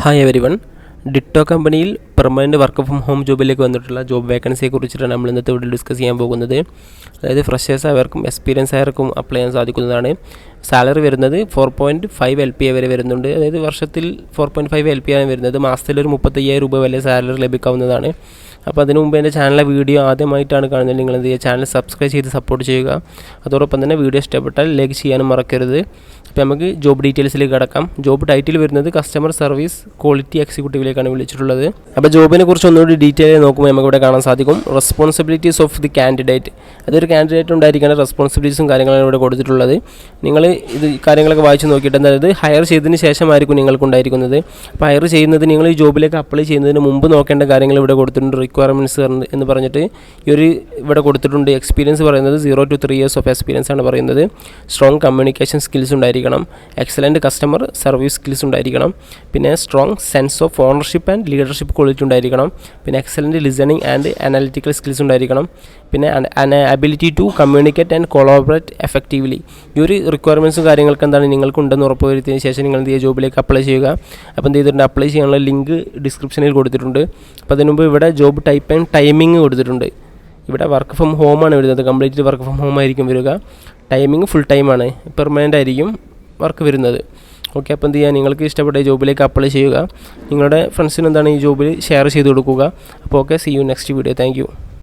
Hi everyone. Ditto കമ്പനിയിൽ permanent work from home ജോബിലേക്ക് വന്നിട്ടുള്ള job വേക്കൻസിയെ കുറിച്ചിട്ടാണ് നമ്മൾ ഇന്നത്തെ വീഡിയോ ഡിസ്കസ് ചെയ്യാൻ പോകുന്നത്. അതായത് ഫ്രഷേഴ്സ് ആയവർക്കും എക്സ്പീരിയൻസ് ആയവർക്കും അപ്ലൈ ചെയ്യാൻ സാധിക്കുന്നതാണ്. സാലറി വരുന്നത് 4.5 LPA വരെ വരുന്നുണ്ട്. അതായത് വർഷത്തിൽ 4.5 LPA ആണ് വരുന്നത്. മാസത്തിൽ ഒരു 35,000 രൂപ വരെ സാലറി ലഭിക്കാവുന്നതാണ്. അപ്പോൾ അതിനു മുമ്പ് എൻ്റെ ചാനലിലെ വീഡിയോ ആദ്യമായിട്ടാണ് കാണുന്നത്, നിങ്ങൾ എന്ത് ചെയ്യുക, ചാനൽ സബ്സ്ക്രൈബ് ചെയ്ത് സപ്പോർട്ട് ചെയ്യുക. അതോടൊപ്പം തന്നെ വീഡിയോ ഇഷ്ടപ്പെട്ടാൽ ലൈക്ക് ചെയ്യാനും മറക്കരുത്. അപ്പോൾ നമുക്ക് ജോബ് ഡീറ്റെയിൽസിലേക്ക് കടക്കാം. ജോബ് ടൈറ്റിൽ വരുന്നത് കസ്റ്റമർ സർവീസ് ക്വാളിറ്റി എക്സിക്യൂട്ടീവിലേക്കാണ് വിളിച്ചിട്ടുള്ളത്. അപ്പോൾ ജോബിനെ കുറിച്ച് ഒന്നുകൂടി ഡീറ്റെയിൽ നോക്കുമ്പോൾ നമുക്ക് ഇവിടെ കാണാൻ സാധിക്കും. Responsibilities of the candidate. അതൊരു കാൻഡിഡേറ്റ് ഉണ്ടായിരിക്കേണ്ട റെസ്പോൺസിബിലിറ്റീസും കാര്യങ്ങളാണ് ഇവിടെ കൊടുത്തിട്ടുള്ളത്. നിങ്ങൾ ഇത് കാര്യങ്ങളൊക്കെ വായിച്ച് നോക്കിയിട്ട്, അതായത് ഹയർ ചെയ്തതിന് ശേഷമായിരിക്കും നിങ്ങൾക്കുണ്ടായിരിക്കുന്നത്. അപ്പോൾ ഹയർ ചെയ്യുന്നത് നിങ്ങൾ ഈ ജോബിലേക്ക് അപ്ലൈ ചെയ്യുന്നതിന് മുമ്പ് നോക്കേണ്ട കാര്യങ്ങൾ ഇവിടെ കൊടുത്തിട്ടുണ്ട്. റിക്വയർമെൻറ്റ്സ് എന്ന് പറഞ്ഞിട്ട് ഇവിടെ കൊടുത്തിട്ടുണ്ട്. എക്സ്പീരിയൻസ് പറയുന്നത് 0 to 3 years ഓഫ് എക്സ്പീരിയൻസ് ആണ് പറയുന്നത്. സ്ട്രോങ് കമ്മ്യൂണിക്കേഷൻ സ്കിൽസ് ഉണ്ടായിരിക്കണം. എക്സലൻറ്റ് കസ്റ്റമർ സർവീസ് സ്കിൽസ് ഉണ്ടായിരിക്കണം. പിന്നെ strong sense of ownership and leadership quality ഉണ്ടായിരിക്കണം. പിന്നെ excellent listening and analytical skills ഉണ്ടായിരിക്കണം. പിന്നെ ability to communicate and collaborate effectively. ഈ ഒരു റിക്വയർമെൻറ്റ്സും കാര്യങ്ങൾക്ക് എന്താണ് നിങ്ങൾക്കുണ്ടെന്ന് ഉറപ്പുവരുത്തിയതിന് ശേഷം നിങ്ങൾ എന്ത് ചെയ്യുക, ജോബിലേക്ക് അപ്ലൈ ചെയ്യുക. അപ്പോൾ എന്ത് ചെയ്തിട്ടുണ്ട്, അപ്ലൈ ചെയ്യാനുള്ള ലിങ്ക് ഡിസ്ക്രിപ്ഷനിൽ കൊടുത്തിട്ടുണ്ട്. അപ്പോൾ അതിന് മുമ്പ് ഇവിടെ ജോബ് ടൈപ്പ് ആൻഡ് ടൈമിംഗ് കൊടുത്തിട്ടുണ്ട്. ഇവിടെ വർക്ക് ഫ്രം ഹോമാണ് വരുന്നത്. കംപ്ലീറ്റ് വർക്ക് ഫ്രം ഹോം ആയിരിക്കും വരിക. ടൈമിംഗ് ഫുൾ ടൈമാണ്, പെർമനൻ്റ് ആയിരിക്കും വർക്ക് വരുന്നത്. ഓക്കെ, അപ്പോൾ എന്ത് ചെയ്യുക, നിങ്ങൾക്ക് ഇഷ്ടപ്പെട്ട ജോബിലേക്ക് അപ്ലൈ ചെയ്യുക. നിങ്ങളുടെ ഫ്രണ്ട്സിന് എന്താണ് ഈ ജോബിൽ ഷെയർ ചെയ്ത് കൊടുക്കുക. അപ്പോൾ okay, see you next video. Thank U.